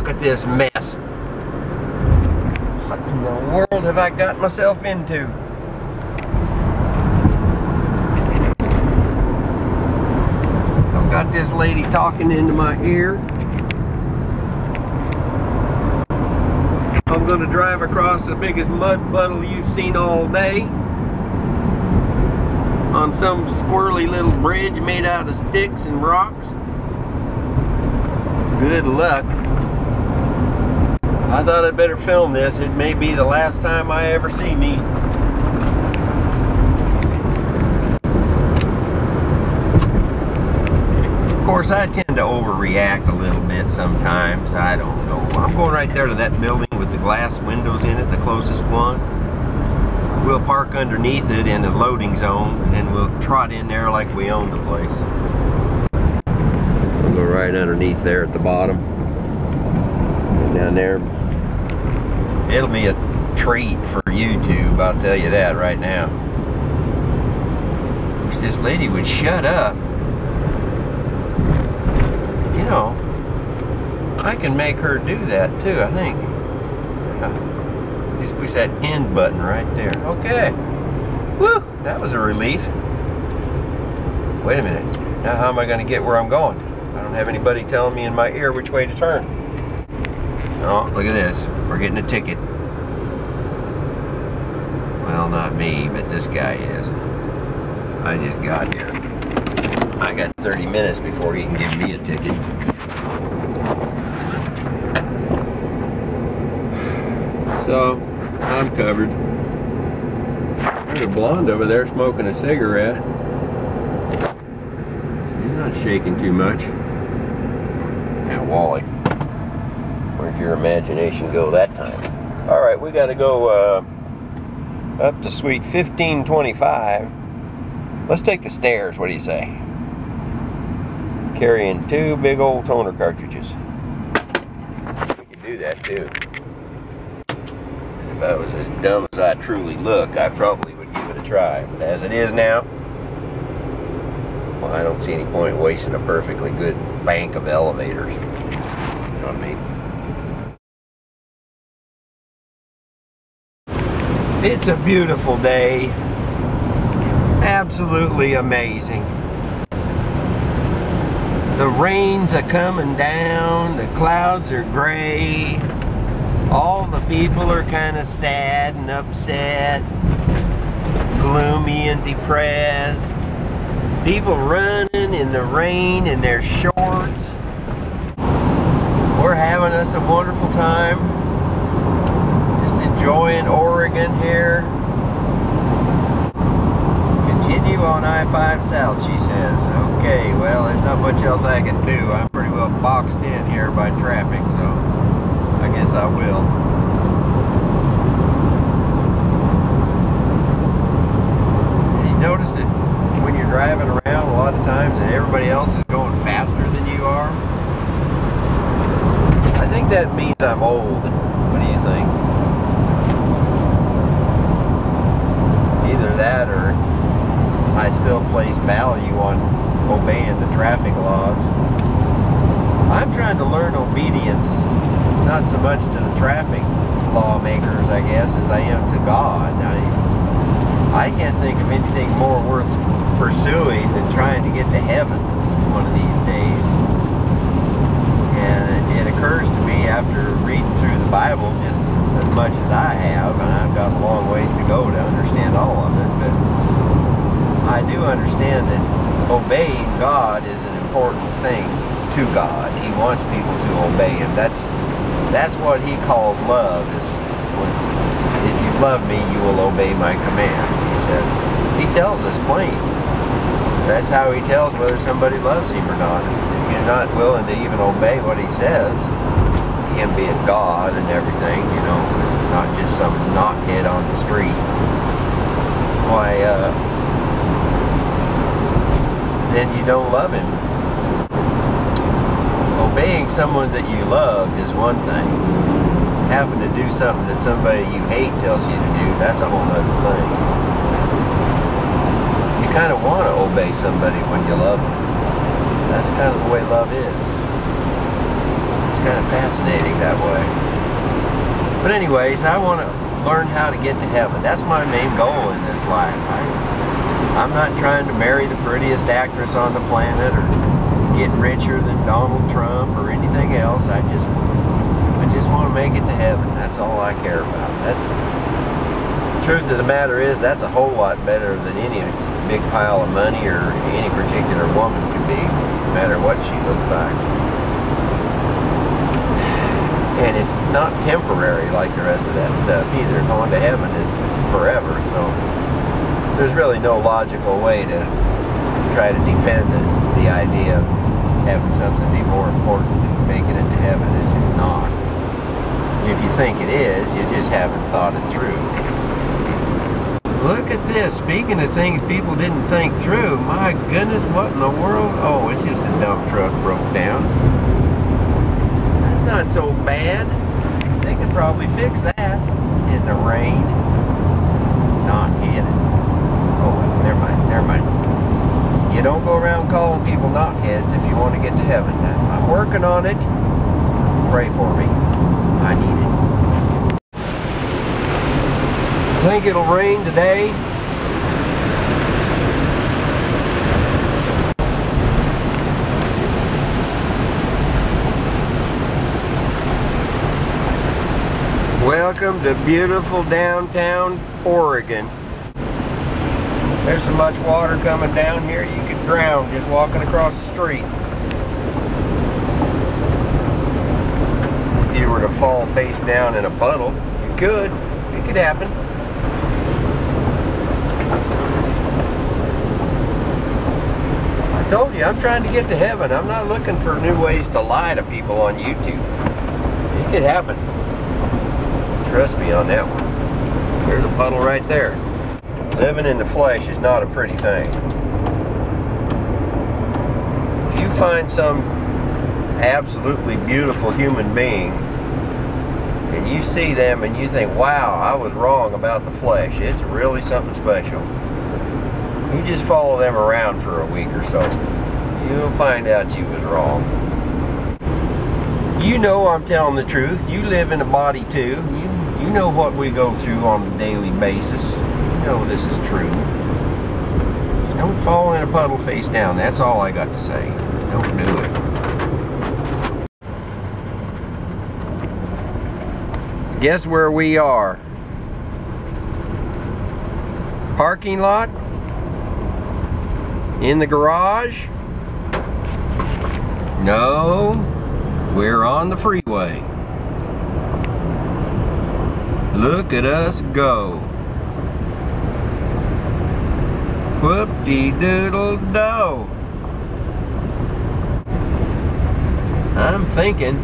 Look at this mess. What in the world have I got myself into? I've got this lady talking into my ear. I'm gonna drive across the biggest mud puddle you've seen all day on some squirrely little bridge made out of sticks and rocks. Good luck. I thought I'd better film this. It may be the last time I ever see me. Of course, I tend to overreact a little bit sometimes. I don't know. I'm going right there to that building with the glass windows in it, the closest one. We'll park underneath it in the loading zone, and then we'll trot in there like we own the place. We'll go right underneath there at the bottom. And down there. It'll be a treat for YouTube, I'll tell you that right now. Wish this lady would shut up. You know, I can make her do that too, I think. Just push that end button right there. Okay. Woo! That was a relief. Wait a minute. Now how am I going to get where I'm going? I don't have anybody telling me in my ear which way to turn. Oh, look at this. We're getting a ticket. Well, not me, but this guy is. I just got here. I got 30 minutes before he can give me a ticket. So, I'm covered. There's a blonde over there smoking a cigarette. She's not shaking too much. Yeah, Wally. Where'd your imagination go that time? Alright, we gotta go up to suite 1525. Let's take the stairs, what do you say? Carrying 2 big old toner cartridges. We could do that too. If I was as dumb as I truly look, I probably would give it a try. But as it is now, well, I don't see any point wasting a perfectly good bank of elevators. You know what I mean? It's a beautiful day. Absolutely amazing. The rains are coming down, the clouds are gray. All the people are kind of sad and upset, gloomy and depressed. People running in the rain in their shorts. We're having us a wonderful time. Just enjoying Oregon here. Continue on I-5 South, she says. Okay, well, there's not much else I can do. I'm pretty well boxed in here by traffic, so I guess I will. And you notice that when you're driving around a lot of times that everybody else is going faster than you are? I think that means I'm old. What do you think? Either that or I still place value on obeying the traffic laws. I'm trying to learn obedience, not so much to the traffic lawmakers, I guess, as I am to God. I can't think of anything more worth pursuing than trying to get to heaven one of these days. And it occurs to me after reading through the Bible just as much as I have, and I've got a long ways to go to understand all of it, but I do understand that obeying God is an important thing to God. He wants people to obey Him. That's what He calls love. Is if you love me, you will obey my commands. He says. He tells us plain. That's how He tells whether somebody loves Him or not. If you're not willing to even obey what He says, Him being God and everything, you know, not just some knockhead on the street. Why, then you don't love Him. Obeying someone that you love is one thing. Having to do something that somebody you hate tells you to do, that's a whole other thing. You kind of want to obey somebody when you love them. That's kind of the way love is. It's kind of fascinating that way. But anyways, I want to learn how to get to heaven. That's my main goal in this life. I'm not trying to marry the prettiest actress on the planet or get richer than Donald Trump or anything else. I just want to make it to heaven. That's all I care about. The truth of the matter is, that's a whole lot better than any big pile of money or any particular woman could be, no matter what she looks like. And it's not temporary like the rest of that stuff either. Going to heaven is forever, so there's really no logical way to try to defend the idea of having something be more important than making it to heaven. It's just not. If you think it is, you just haven't thought it through. Look at this. Speaking of things people didn't think through, my goodness, what in the world? Oh, it's just a dump truck broke down. That's not so bad. They could probably fix that in the rain. Not hit. Oh, never mind. You don't go around calling people knotheads if you want to get to heaven. I'm working on it. Pray for me. I need it. I think it'll rain today. Welcome to beautiful downtown Oregon. There's so much water coming down here you could drown just walking across the street. If you were to fall face down in a puddle, you could. It could happen. I told you, I'm trying to get to heaven. I'm not looking for new ways to lie to people on YouTube. It could happen. Trust me on that one. There's a puddle right there. Living in the flesh is not a pretty thing. If you find some absolutely beautiful human being and you see them and you think, wow, I was wrong about the flesh, it's really something special. You just follow them around for a week or so. You'll find out you was wrong. You know I'm telling the truth. You live in a body too. You know what we go through on a daily basis. You know this is true. Just don't fall in a puddle face down. That's all I got to say. Don't do it. Guess where we are? Parking lot? In the garage? No, we're on the freeway. Look at us go. Whoop-de-doodle-do. I'm thinking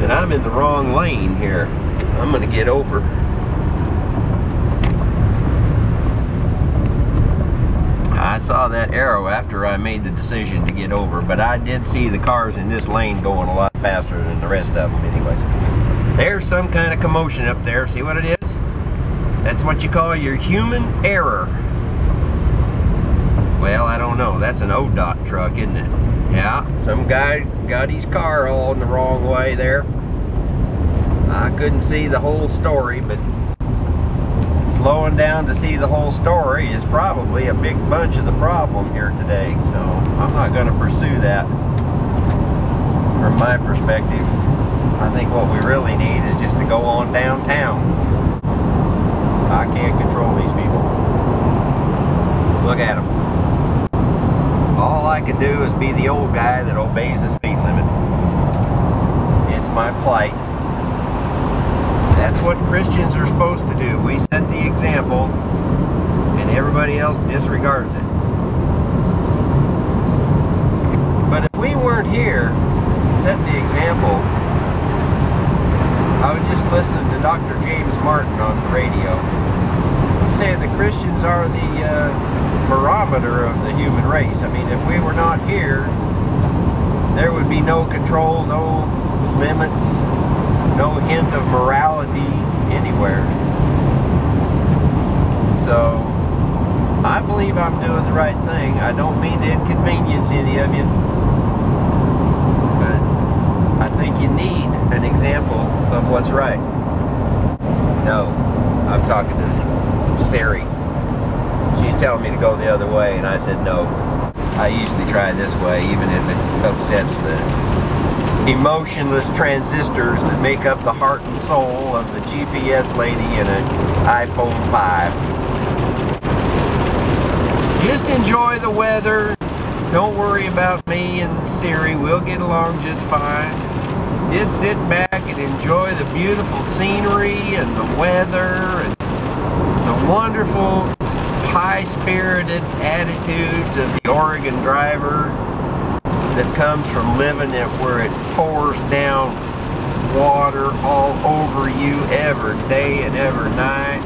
that I'm in the wrong lane here. I'm gonna get over. I saw that arrow after I made the decision to get over, but I did see the cars in this lane going a lot faster than the rest of them anyways. There's some kind of commotion up there. See what it is? That's what you call your human error. Well, I don't know. That's an ODOT truck, isn't it? Yeah, some guy got his car all in the wrong way there. I couldn't see the whole story, but slowing down to see the whole story is probably a big bunch of the problem here today. So I'm not going to pursue that from my perspective. I think what we really need is just to go on downtown. I can't control these people. Look at them. All I can do is be the old guy that obeys the speed limit. It's my plight. That's what Christians are supposed to do. We set the example and everybody else disregards it. But if we weren't here to set the example, I was just listening to Dr. James Martin on the radio saying that Christians are the barometer of the human race. I mean, if we were not here, there would be no control, no limits, no hint of morality anywhere. So I believe I'm doing the right thing. I don't mean to inconvenience any of you, but I what's right? No, I'm talking to Siri. She's telling me to go the other way, and I said no. I usually try this way, even if it upsets the emotionless transistors that make up the heart and soul of the GPS lady in an iPhone 5. Just enjoy the weather. Don't worry about me and Siri. We'll get along just fine. Just sit back and enjoy the beautiful scenery and the weather and the wonderful high-spirited attitudes of the Oregon driver that comes from living it where it pours down water all over you every day and every night.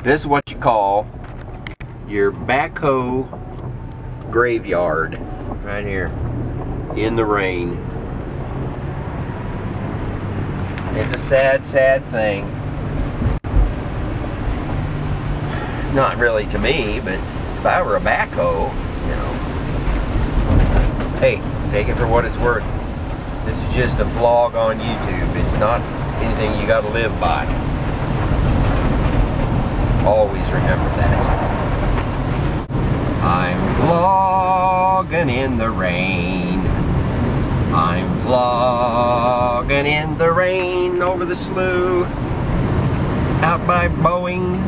This is what you call your backhoe graveyard right here in the rain. It's a sad, sad thing. Not really to me, but if I were a backhoe, you know, hey, take it for what it's worth. This is just a vlog on YouTube. It's not anything you got to live by. Always remember that. I'm vlogging in the rain. I'm vlogging in the rain over the slough out by Boeing.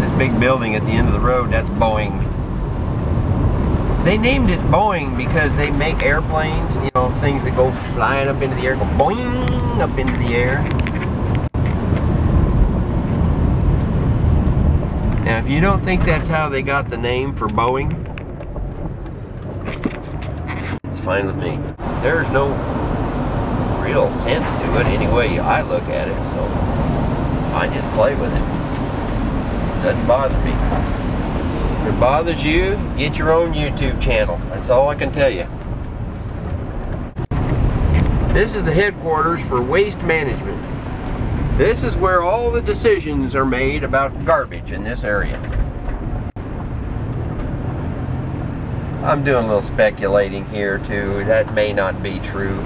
This big building at the end of the road, that's Boeing. They named it Boeing because they make airplanes, you know, things that go flying up into the air, go boing up into the air. Now, if you don't think that's how they got the name for Boeing, it's fine with me. There's no real sense to it any way I look at it, so I just play with it. Doesn't bother me. If it bothers you, get your own YouTube channel. That's all I can tell you. This is the headquarters for waste management. This is where all the decisions are made about garbage in this area. I'm doing a little speculating here too. That may not be true.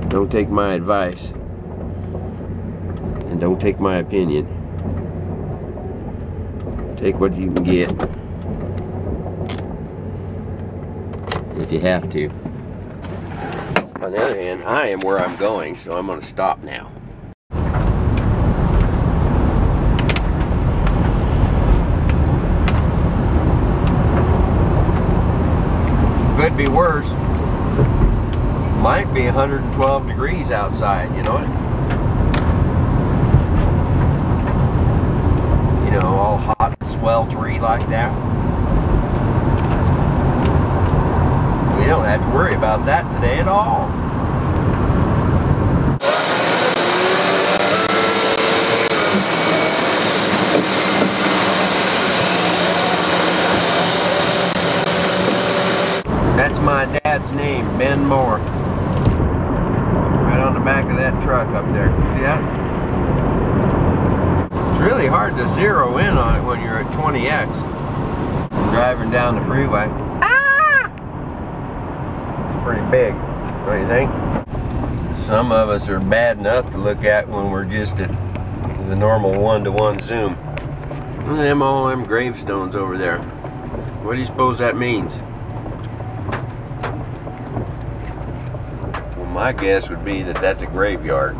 Don't take my advice. And don't take my opinion. Take what you can get. If you have to. On the other hand, I am where I'm going, so I'm going to stop now. Could be worse. Might be 112 degrees outside, you know it? You know, all hot and sweltery like that. We don't have to worry about that today at all. That's my dad's name, Ben Moore. Right on the back of that truck up there. See that? It's really hard to zero in on it when you're at 20x. Driving down the freeway. Ah! It's pretty big, don't you think? Some of us are bad enough to look at when we're just at the normal 1-to-1 zoom. Look at them, all them gravestones over there. What do you suppose that means? Well, my guess would be that that's a graveyard.